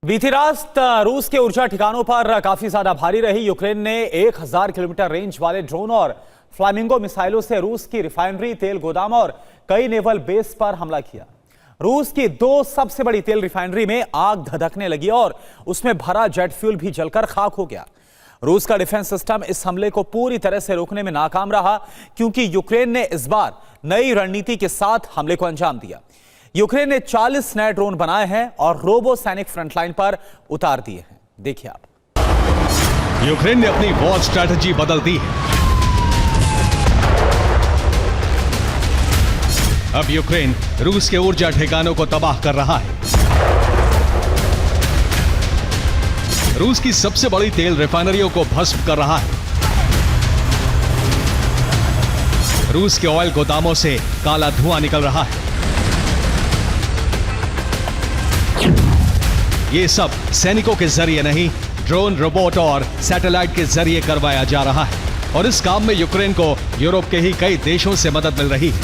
बीती रात रूस के ऊर्जा ठिकानों पर काफी ज्यादा भारी रही। यूक्रेन ने 1000 किलोमीटर रेंज वाले ड्रोन और फ्लामिंगो मिसाइलों से रूस की रिफाइनरी, तेल गोदाम और कई नेवल बेस पर हमला किया। रूस की दो सबसे बड़ी तेल रिफाइनरी में आग धधकने लगी और उसमें भरा जेट फ्यूल भी जलकर खाक हो गया। रूस का डिफेंस सिस्टम इस हमले को पूरी तरह से रोकने में नाकाम रहा, क्योंकि यूक्रेन ने इस बार नई रणनीति के साथ हमले को अंजाम दिया। यूक्रेन ने 40 नए ड्रोन बनाए हैं और रोबो सैनिक फ्रंटलाइन पर उतार दिए हैं। देखिए आप। यूक्रेन ने अपनी वॉर स्ट्रैटेजी बदल दी है। अब यूक्रेन रूस के ऊर्जा ठिकानों को तबाह कर रहा है। रूस की सबसे बड़ी तेल रिफाइनरियों को भस्म कर रहा है। रूस के ऑयल गोदामों से काला धुआं निकल रहा है। ये सब सैनिकों के जरिए नहीं, ड्रोन, रोबोट और सैटेलाइट के जरिए करवाया जा रहा है। और इस काम में यूक्रेन को यूरोप के ही कई देशों से मदद मिल रही है।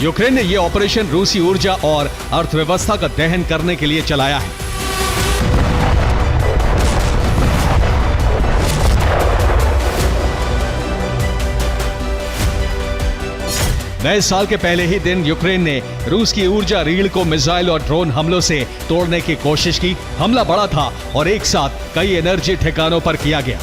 यूक्रेन ने यह ऑपरेशन रूसी ऊर्जा और अर्थव्यवस्था का दहन करने के लिए चलाया है। नए साल के पहले ही दिन यूक्रेन ने रूस की ऊर्जा रीढ़ को मिसाइल और ड्रोन हमलों से तोड़ने की कोशिश की। हमला बड़ा था और एक साथ कई एनर्जी ठिकानों पर किया गया।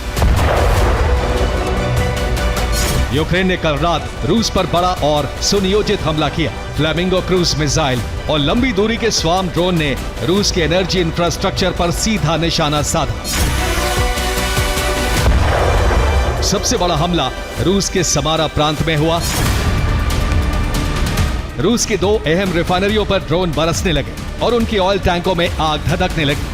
यूक्रेन ने कल रात रूस पर बड़ा और सुनियोजित हमला किया। फ्लैमिंगो क्रूज मिसाइल और लंबी दूरी के स्वार्म ड्रोन ने रूस के एनर्जी इंफ्रास्ट्रक्चर पर सीधा निशाना साधा। सबसे बड़ा हमला रूस के समारा प्रांत में हुआ। रूस की दो अहम रिफाइनरियों पर ड्रोन बरसने लगे और उनकी ऑयल टैंकों में आग धधकने लगी।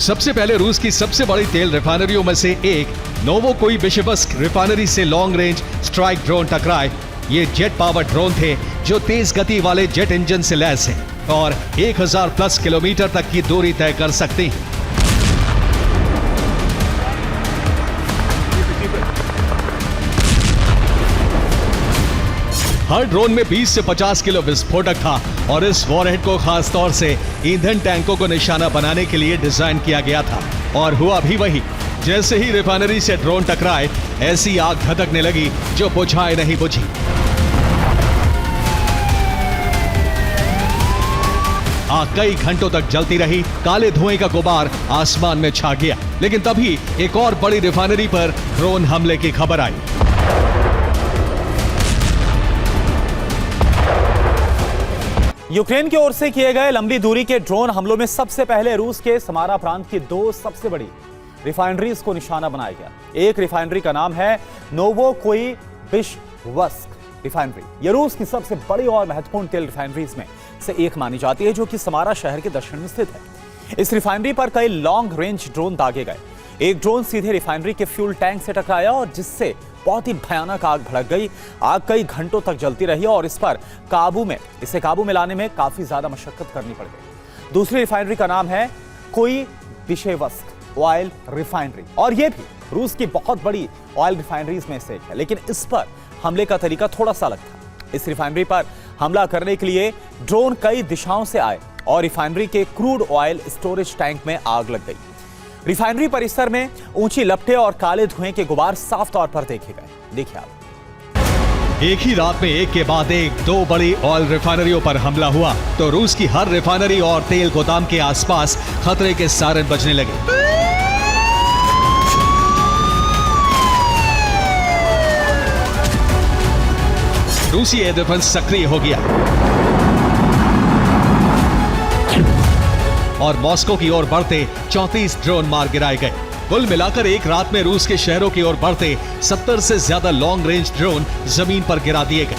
सबसे पहले रूस की सबसे बड़ी तेल रिफाइनरियों में से एक नोवोकोइबिशेवस्क रिफाइनरी से लॉन्ग रेंज स्ट्राइक ड्रोन टकराए। ये जेट पावर ड्रोन थे जो तेज गति वाले जेट इंजन से लैस हैं और 1000+ किलोमीटर तक की दूरी तय कर सकते हैं। हर ड्रोन में 20 से 50 किलो विस्फोटक था और इस वॉरहेड को खास तौर से ईंधन टैंकों को निशाना बनाने के लिए डिजाइन किया गया था। और हुआ भी वही। जैसे ही रिफाइनरी से ड्रोन टकराए, ऐसी आग धधकने लगी जो बुझाए नहीं बुझी। आग कई घंटों तक जलती रही। काले धुएं का गुबार आसमान में छा गया। लेकिन तभी एक और बड़ी रिफाइनरी पर ड्रोन हमले की खबर आई। यूक्रेन की ओर से किए गए लंबी दूरी के ड्रोन हमलों में सबसे पहले रूस के समारा प्रांत की दो सबसे बड़ी रिफाइनरीज को निशाना बनाया गया। एक रिफाइनरी का नाम है नोवोकोइबिशेवस्क रिफाइनरी। यह रूस की सबसे बड़ी और महत्वपूर्ण तेल रिफाइनरीज में से एक मानी जाती है, जो कि समारा शहर के दक्षिण में स्थित है। इस रिफाइनरी पर कई लॉन्ग रेंज ड्रोन दागे गए। एक ड्रोन सीधे रिफाइनरी के फ्यूल टैंक से टकराया और जिससे बहुत ही भयानक आग भड़क गई। आग कई घंटों तक जलती रही और इसे काबू में लाने में काफी ज्यादा मशक्कत करनी पड़ गई। दूसरी रिफाइनरी का नाम है कोइबिशेवस्क ऑयल रिफाइनरी और यह भी रूस की बहुत बड़ी ऑयल रिफाइनरीज में से एक है। लेकिन इस पर हमले का तरीका थोड़ा सा अलग था। इस रिफाइनरी पर हमला करने के लिए ड्रोन कई दिशाओं से आए और रिफाइनरी के क्रूड ऑयल स्टोरेज टैंक में आग लग गई। रिफाइनरी परिसर में ऊंची लपटें और काले धुएं के गुबार साफ तौर पर देखे गए। देखिए आप। एक ही रात में एक के बाद एक दो बड़ी ऑयल रिफाइनरियों पर हमला हुआ तो रूस की हर रिफाइनरी और तेल गोदाम के आसपास खतरे के सायरन बजने लगे। रूसी एयर डिफेंस सक्रिय हो गया और मॉस्को की ओर बढ़ते 34 ड्रोन मार गिराए गए। कुल मिलाकर एक रात में रूस के शहरों की ओर बढ़ते 70 से ज्यादा लॉन्ग रेंज ड्रोन जमीन पर गिरा दिए गए।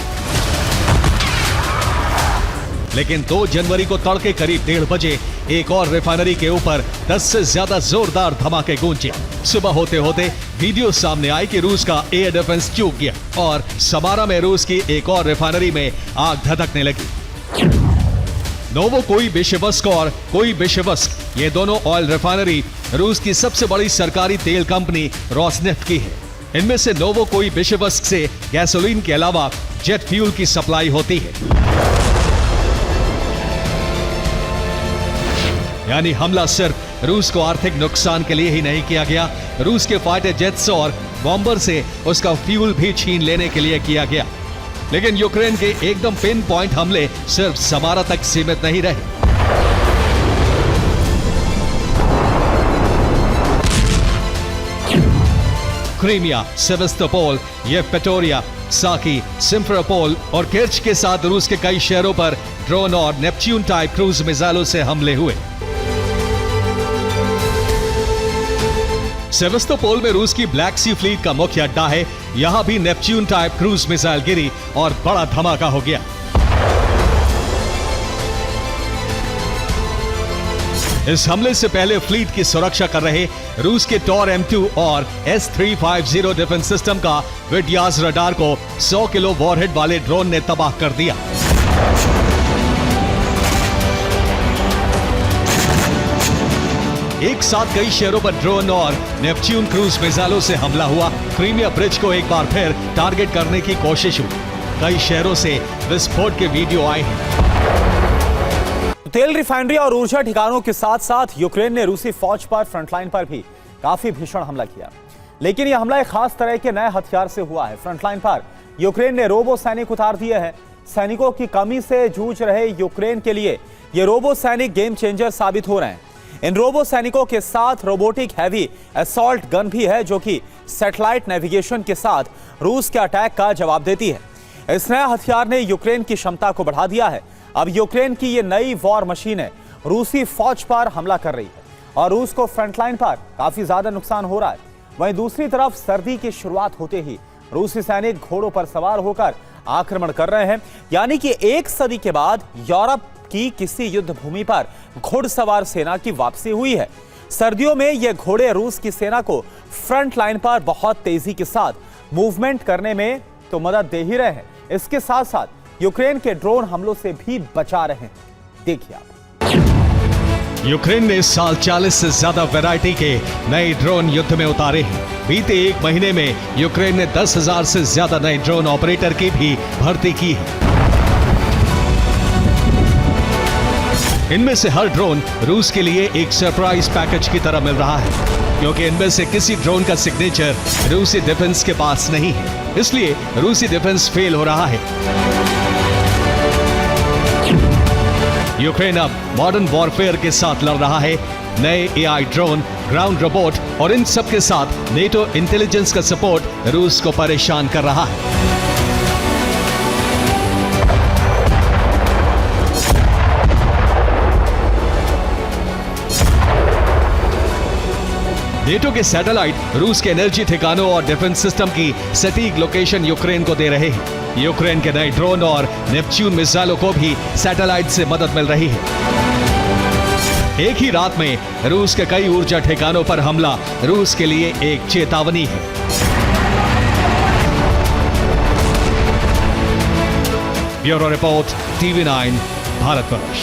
लेकिन 2 जनवरी को तड़के करीब 1:30 बजे एक और रिफाइनरी के ऊपर 10 से ज्यादा जोरदार धमाके गूंजे। सुबह होते होते वीडियो सामने आई कि रूस का एयर डिफेंस चूक गया और समारा में रूस की एक और रिफाइनरी में आग धधकने लगी। नोवोकोइबिशेवस्क और कोइबिशेवस्क ये दोनों ऑयल रिफाइनरी रूस की सबसे बड़ी सरकारी तेल कंपनी रोसनेफ्ट की है। इनमें से नोवोकोई बिशेवस्क से गैसोलीन के अलावा जेट फ्यूल की सप्लाई होती है। यानी हमला सिर्फ रूस को आर्थिक नुकसान के लिए ही नहीं किया गया, रूस के फाइटर जेट्स और बॉम्बर से उसका फ्यूल भी छीन लेने के लिए किया गया। लेकिन यूक्रेन के एकदम पिन पॉइंट हमले सिर्फ समारा तक सीमित नहीं रहे। क्रीमिया, सेवेस्तोपोल, येवपेटोरिया, साकी, सिम्फेरोपोल और किर्च के साथ रूस के कई शहरों पर ड्रोन और नेपच्यून टाइप क्रूज मिसाइलों से हमले हुए। सेवेस्तोपोल में रूस की ब्लैक सी फ्लीट का मुख्य अड्डा है। यहां भी नेपच्यून टाइप क्रूज मिसाइल गिरी और बड़ा धमाका हो गया। इस हमले से पहले फ्लीट की सुरक्षा कर रहे रूस के टॉर M2 और S-350 डिफेंस सिस्टम का विड्यास रडार को 100 किलो वॉरहेड वाले ड्रोन ने तबाह कर दिया। एक साथ कई शहरों पर ड्रोन और नेपच्यून क्रूज मिसाइलों से हमला हुआ। क्रीमिया ब्रिज को एक बार फिर टारगेट करने की कोशिश हुई। कई शहरों से विस्फोट के वीडियो आए हैं। तेल रिफाइनरी और ऊर्जा ठिकानों के साथ साथ यूक्रेन ने रूसी फौज पर फ्रंटलाइन पर भी काफी भीषण हमला किया। लेकिन यह हमला एक खास तरह के नए हथियार से हुआ है। फ्रंटलाइन पर यूक्रेन ने रोबो सैनिक उतार दिए हैं। सैनिकों की कमी से जूझ रहे यूक्रेन के लिए ये रोबो सैनिक गेम चेंजर साबित हो रहे हैं। इन रोबो सैनिकों के साथ रोबोटिक हैवी असॉल्ट गन भी है, जो कि सैटेलाइट नेविगेशन के साथ रूस के अटैक का जवाब देती है। इस नए हथियार ने यूक्रेन की क्षमता को बढ़ा दिया है। अब यूक्रेन की ये नई वॉर मशीनें रूसी फौज पर हमला कर रही है और रूस को फ्रंटलाइन पर काफी ज्यादा नुकसान हो रहा है। वहीं दूसरी तरफ सर्दी की शुरुआत होते ही रूसी सैनिक घोड़ों पर सवार होकर आक्रमण कर रहे हैं। यानी कि एक सदी के बाद यूरोप की किसी युद्ध भूमि पर घुड़सवार सेना की वापसी हुई है। सर्दियों में ये घोड़े रूस की सेना को फ्रंट लाइन पर बहुत तेजी के साथ मूवमेंट करने में तो मदद दे ही रहे हैं, इसके साथ साथ यूक्रेन के ड्रोन हमलों से भी बचा रहे हैं। देखिए आप। यूक्रेन ने इस साल 40 से ज्यादा वैरायटी के नए ड्रोन युद्ध में उतारे हैं। बीते एक महीने में यूक्रेन ने 10,000 से ज्यादा नए ड्रोन ऑपरेटर की भी भर्ती की है। इनमें से हर ड्रोन रूस के लिए एक सरप्राइज पैकेज की तरह मिल रहा है, क्योंकि इनमें से किसी ड्रोन का सिग्नेचर रूसी डिफेंस के पास नहीं है। इसलिए रूसी डिफेंस फेल हो रहा है। यूक्रेन अब मॉडर्न वॉरफेयर के साथ लड़ रहा है। नए AI ड्रोन, ग्राउंड रोबोट और इन सब के साथ नेटो इंटेलिजेंस का सपोर्ट रूस को परेशान कर रहा है। नेटो के सैटेलाइट रूस के एनर्जी ठिकानों और डिफेंस सिस्टम की सटीक लोकेशन यूक्रेन को दे रहे हैं। यूक्रेन के नए ड्रोन और नेपच्यून मिसाइलों को भी सैटेलाइट से मदद मिल रही है। एक ही रात में रूस के कई ऊर्जा ठिकानों पर हमला रूस के लिए एक चेतावनी है। Bureau report, TV9, Bharatvarsh.